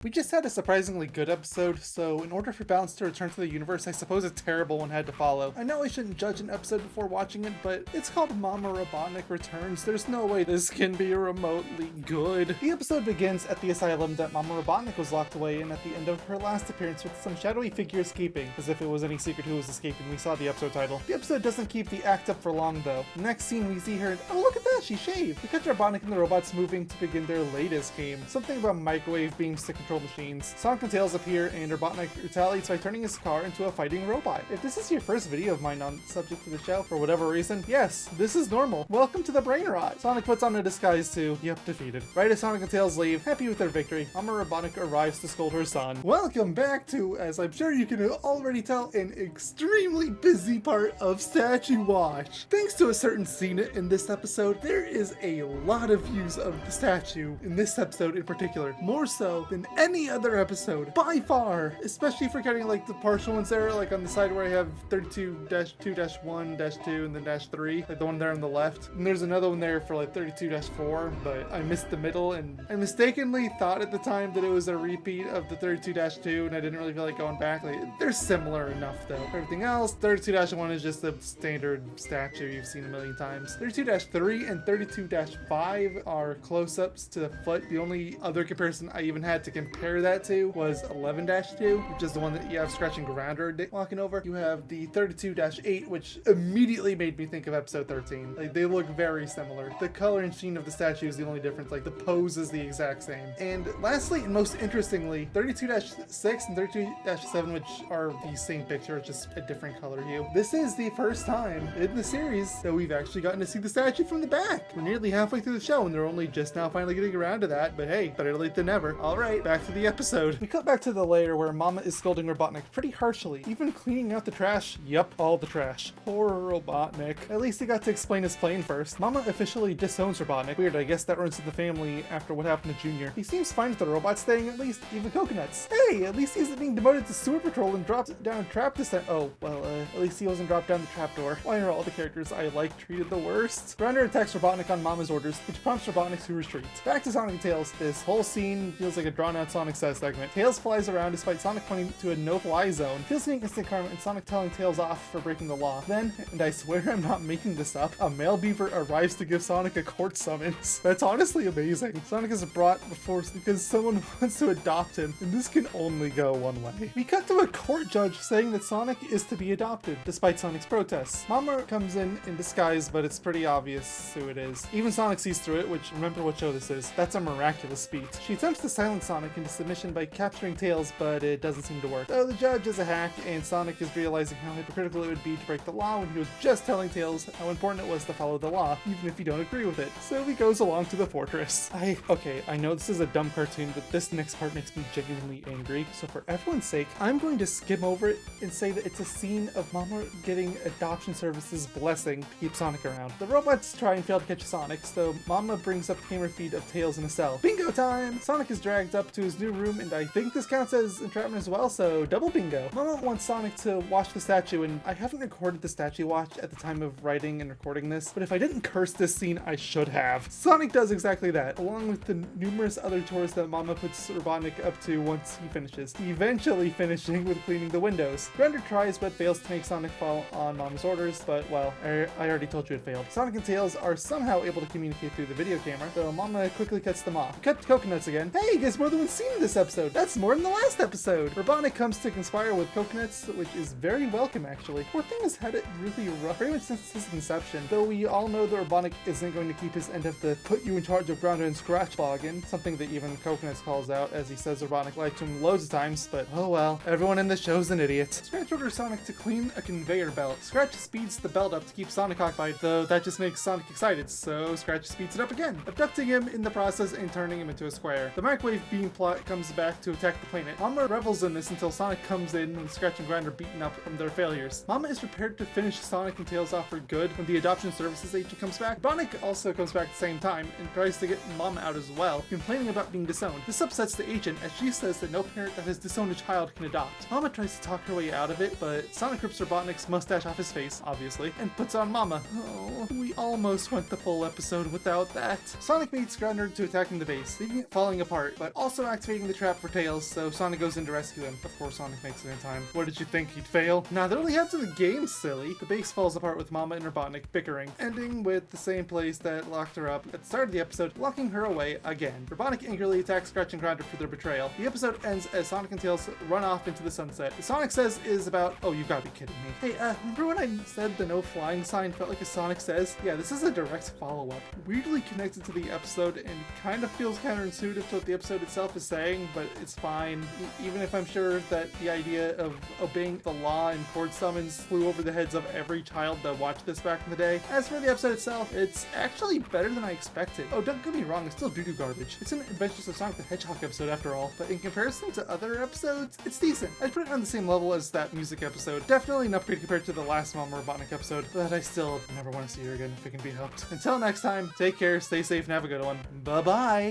We just had a surprisingly good episode, so in order for balance to return to the universe, I suppose a terrible one had to follow. I know I shouldn't judge an episode before watching it, but it's called Momma Robotnik Returns. There's no way this can be remotely good. The episode begins at the asylum that Momma Robotnik was locked away in at the end of her last appearance with some shadowy figure escaping. As if it was any secret who was escaping, we saw the episode title. The episode doesn't keep the act up for long though. The next scene we see her and oh look at that, she shaved! We catch Robotnik and the robots moving to begin their latest game. Something about microwave beams to control machines. Sonic and Tails appear and Robotnik retaliates by turning his car into a fighting robot. If this is your first video of mine on the subject of the show, for whatever reason, yes, this is normal. Welcome to the brain rot. Sonic puts on a disguise too. Yep, defeated. Right as Sonic and Tails leave, happy with their victory, Momma Robotnik arrives to scold her son. Welcome back to, as I'm sure you can already tell, an extremely busy part of Statue Watch. Thanks to a certain scene in this episode, there is a lot of views of the statue in this episode in particular, more so than any other episode by far, especially for getting like the partial ones there, like on the side where I have 32-2-1-2 and then -3, like the one there on the left, and there's another one there for like 32-4, but I missed the middle and I mistakenly thought at the time that it was a repeat of the 32-2 and I didn't really feel like going back. Like they're similar enough though. Everything else, 32-1 is just a standard statue you've seen a million times. 32-3 and 32-5 are close-ups to the foot. The only other comparison I even had to compare that to was 11-2, which is the one that you have scratching grounder walking over. You have the 32-8, which immediately made me think of episode 13. Like they look very similar. The color and sheen of the statue is the only difference. Like the pose is the exact same. And lastly, and most interestingly, 32-6 and 32-7, which are the same picture, it's just a different color hue. This is the first time in the series that we've actually gotten to see the statue from the back. We're nearly halfway through the show and they're only just now finally getting around to that, but hey, better late than never. Alright, back to the episode. We cut back to the lair where Momma is scolding Robotnik pretty harshly, even cleaning out the trash. Yep, all the trash. Poor Robotnik. At least he got to explain his plan first. Momma officially disowns Robotnik. Weird, I guess that runs in the family after what happened to Junior. He seems fine with the robots staying, at least, even Coconuts. Hey, at least he's being demoted to sewer patrol and dropped down a trap this time. Oh, well, at least he wasn't dropped down the trapdoor. Why are all the characters I like treated the worst? Grounder attacks Robotnik on Momma's orders, which prompts Robotnik to retreat. Back to Sonic and Tails. This whole scene feels like a drawn-out Sonic Says segment. Tails flies around despite Sonic pointing to a no-fly zone. Tails getting instant karma and Sonic telling Tails off for breaking the law. Then, and I swear I'm not making this up, a male beaver arrives to give Sonic a court summons. That's honestly amazing. Sonic is brought before because someone wants to adopt him, and this can only go one way. We cut to a court judge saying that Sonic is to be adopted, despite Sonic's protests. Momma comes in disguise, but it's pretty obvious who it is. Even Sonic sees through it, which, remember what show this is. That's a miraculous feat. She attempts to silence Sonic into submission by capturing Tails, but it doesn't seem to work. So the judge is a hack, and Sonic is realizing how hypocritical it would be to break the law when he was just telling Tails how important it was to follow the law, even if you don't agree with it. So he goes along to the fortress. Okay, I know this is a dumb cartoon, but this next part makes me genuinely angry. So for everyone's sake, I'm going to skim over it and say that it's a scene of Momma getting adoption services blessing to keep Sonic around. The robots try and fail to catch Sonic, so Momma brings up the camera feed of Tails in a cell. Bingo time! Sonic is dragged up to his new room, and I think this counts as entrapment as well, so double bingo. Momma wants Sonic to watch the statue, and I haven't recorded the statue watch at the time of writing and recording this, but if I didn't curse this scene, I should have. Sonic does exactly that, along with the numerous other chores that Momma puts Robotnik up to once he finishes, eventually finishing with cleaning the windows. Grounder tries but fails to make Sonic fall on Momma's orders, but well, I already told you it failed. Sonic and Tails are somehow able to communicate through the video camera, so Momma quickly cuts them off. Cut to Coconuts again. Hey, there's more than one scene in this episode. That's more than the last episode. Robotnik comes to conspire with Coconuts, which is very welcome actually. Poor thing has had it really rough pretty much since his inception, though we all know that Robotnik isn't going to keep his end of the put you in charge of Grounder and Scratch bargain, something that even Coconuts calls out as he says Robotnik lied to him loads of times, but oh well, everyone in this show's an idiot. Scratch orders Sonic to clean a conveyor belt. Scratch speeds the belt up to keep Sonic occupied, though that just makes Sonic excited, so Scratch speeds it up again, abducting him in the process and turning him into a square. The microwave beam plot comes back to attack the planet. Momma revels in this until Sonic comes in with Scratch and Grounder beaten up from their failures. Momma is prepared to finish Sonic and Tails off for good when the adoption services agent comes back. Robotnik also comes back at the same time and tries to get Momma out as well, complaining about being disowned. This upsets the agent as she says that no parent that has disowned a child can adopt. Momma tries to talk her way out of it, but Sonic rips Robotnik's mustache off his face, obviously, and puts on Momma. Oh, we almost went the full episode without that. Sonic meets Grounder to attack in the base, leaving it falling apart, but also activating the trap for Tails, so Sonic goes in to rescue him. Of course, Sonic makes it in time. What did you think? He'd fail? Nah, that only happens in the game, silly. The base falls apart with Momma and Robotnik bickering, ending with the same place that locked her up at the start of the episode, locking her away again. Robotnik angrily attacks Scratch and Grinder for their betrayal. The episode ends as Sonic and Tails run off into the sunset. The Sonic says is about, oh, you gotta be kidding me. Hey, remember when I said the no flying sign felt like a Sonic says? Yeah, this is a direct follow-up. Weirdly connected to the episode and kind of feels counterintuitive to what the episode itself is saying, but it's fine. Even if I'm sure that the idea of obeying the law and chord summons flew over the heads of every child that watched this back in the day. As for the episode itself, it's actually better than I expected. Oh, don't get me wrong, it's still doo-doo garbage. It's an Adventures of Sonic the Hedgehog episode after all, but in comparison to other episodes, it's decent. I'd put it on the same level as that music episode. Definitely an upgrade compared to the last Momma Robotnik episode, but I still never want to see her again if it can be helped. Until next time, take care, stay safe, and have a good one. Bye-bye!